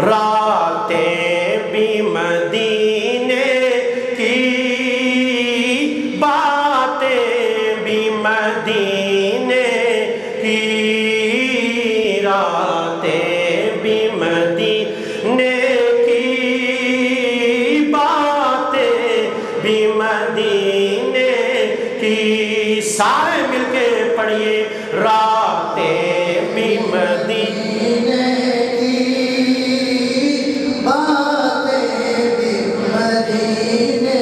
راتیں بھی مدینے کی، باتیں بھی مدینے کی، راتیں بھی مدینے کی، باتیں بھی مدینے کی۔ سارے مل کے پڑھیے، راتیں بھی مدینے کی، باتیں بھی مدینے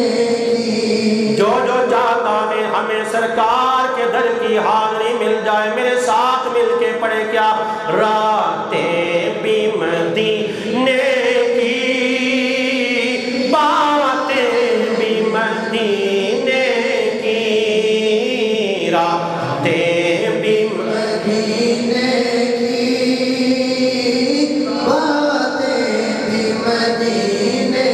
کی۔ جو جو چاہتا ہے ہمیں سرکار کے در کی حاضری مل جائے، میرے ساتھ مل کے پڑھے کیا؟ راتیں بھی مدینے کی، باتیں بھی مدینے کی، راتیں بھی مدینے کی، باتیں بھی مدینے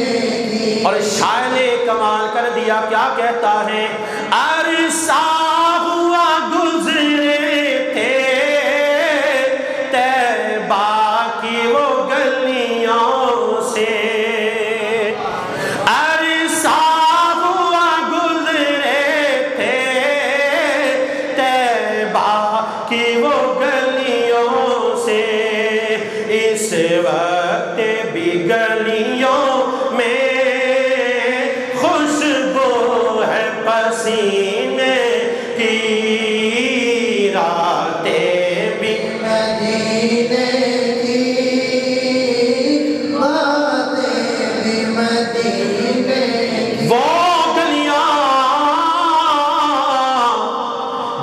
کی۔ اور شاعر نے کمال کر دیا، کیا کہتا ہے؟ عرصہ ہوا گزرے تھے طیبہ کی وہ گلیوں سے، عرصہ ہوا گزرے تھے طیبہ کی وہ گلیوں سے، اس وقت بھی گلیوں میں خوشبو ہے پسینے کی، راتیں بھی مدینے کی، باتیں بھی مدینے کی۔ وہ گلیاں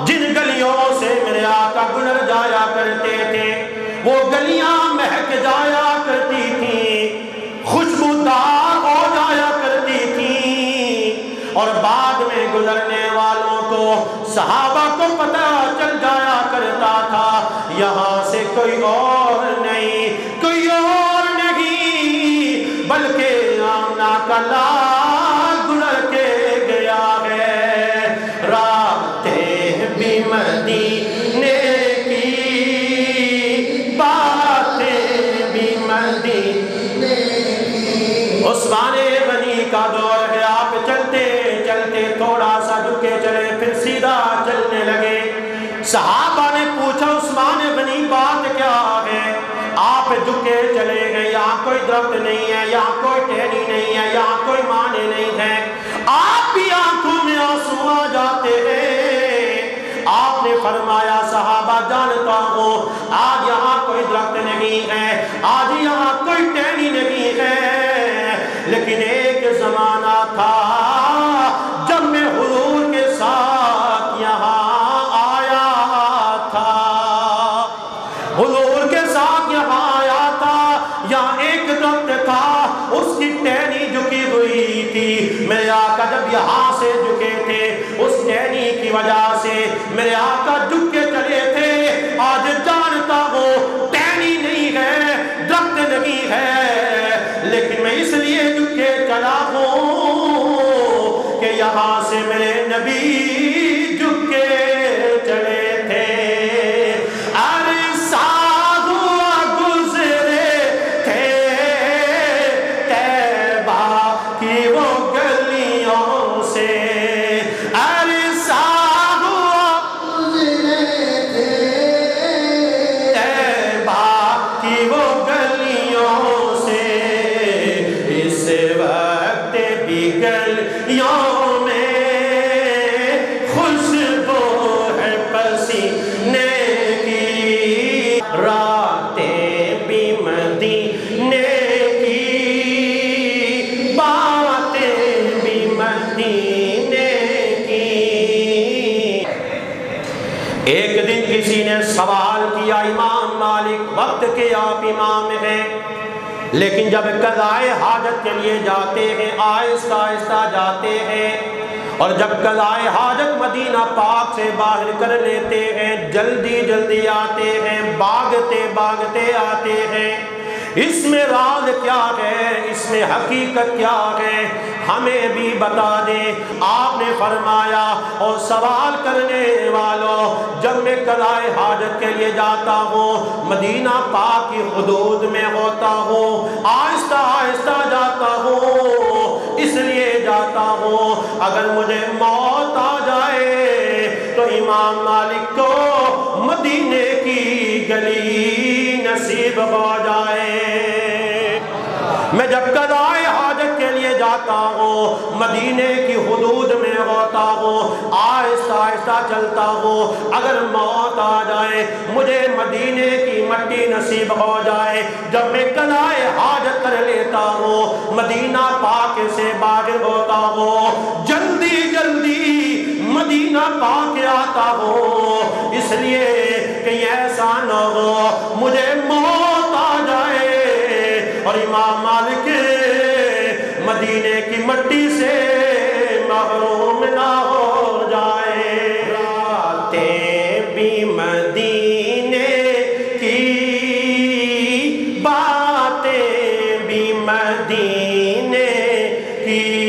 جن گلیوں سے میرے آقا گزر جایا کرتے تھے، وہ گلیاں مہک جایا کرتی تھیں، خوشبودار ہو جایا کرتی تھیں، اور بعد میں گزرنے والوں کو، صحابہ کو پتہ چل جایا کرتا تھا یہاں سے کوئی اور نہیں، کوئی اور نہیں بلکہ آمنہ کا لال گزر کے گیا ہے۔ راتیں بھی مدینے کی، باتیں بھی مدینے کی۔ عثمان غنی کا دور ہے، آپ چلتے چلتے تھوڑا سا جھکے چلے پھر سیدھا چلنے لگے۔ صحابہ نے پوچھا عثمان غنی بات کیا ہے؟ آپ جھکے چلے گئے، یہاں کوئی درخت نہیں ہے، یہاں کوئی ٹہنی نہیں ہے، یہاں کوئی معنی نہیں ہے، آپ کی آنکھوں میں آنسو آ جاتے ہیں۔ آپ نے فرمایا صحابہ جانتا ہوں آج یہاں کوئی درخت نہیں ہے، آج یہاں کوئی ٹہنی نہیں ہے، لیکن ایک زمانہ تھا جب میں حضور کے ساتھ یہاں آیا تھا، حضور کے ساتھ یہاں آیا تھا، یہاں ایک درخت تھا، اس کی ٹہنی جھکی ہوئی تھی، میرے آقا جب یہاں سے جھکے تھے اس ٹہنی کی وجہ سے میرے آقا جھک کے چلے تھے۔ آج جانتا ہوں ٹہنی نہیں ہے، درخت نہیں ہے، لیکن میں اس لیے جھک کے چلا ہوں کہ یہاں سے میرے نبی جھک کے چلے تھے۔ عرصہ ہوا گزرے تھے طیبہ کی وہ گلیوں سے، عرصہ ہوا گزرے تھے طیبہ کی وہ گلیوں سے، اس وقت بھی گلیوں میں خوشبو ہے پسینے کی، راتیں بھی مدینے کی، باتیں بھی مدینے کی۔ ایک دن کسی نے سوال کیا، امام مالک وقت کے آپ امام ہیں، لیکن جب قضائے حاجت کے لیے جاتے ہیں آہستہ آہستہ جاتے ہیں، اور جب قضائے حاجت مدینہ پاک سے باہر کر لیتے ہیں جلدی جلدی آتے ہیں، بھاگتے بھاگتے آتے ہیں، اس میں راز کیا ہے، اس میں حقیقت کیا ہے، ہمیں بھی بتا دیں۔ آپ نے فرمایا اور سوال کرنے والوں، جب میں قضائے حاجت کے لیے جاتا ہوں مدینہ پاک کی حدود میں ہوتا ہوں، آہستہ آہستہ جاتا ہوں، اس لیے جاتا ہوں اگر مجھے موت آ جائے تو امام مالک کو مدینے کی گلی نصیب ہو جائے۔ میں جب قضائے حاجت کے لیے جاتا ہوں مدینے کی حدود میں ہوتا ہوں، آہستہ آہستہ چلتا ہوں، اگر موت آ جائے مجھے مدینے کی مٹی نصیب ہو جائے، جب میں قضائے حاجت کر لیتا ہوں مدینہ پاک سے باہر ہوتا ہوں، جلدی جلدی مدینہ پاک آتا ہوں، اس لیے کہ ایسا نہ ہو مجھے موت آ جائے اور امام مالک مدینے کی مٹی سے محروم نہ ہو جائے۔ راتیں بھی مدینے کی، باتیں بھی مدینے کی،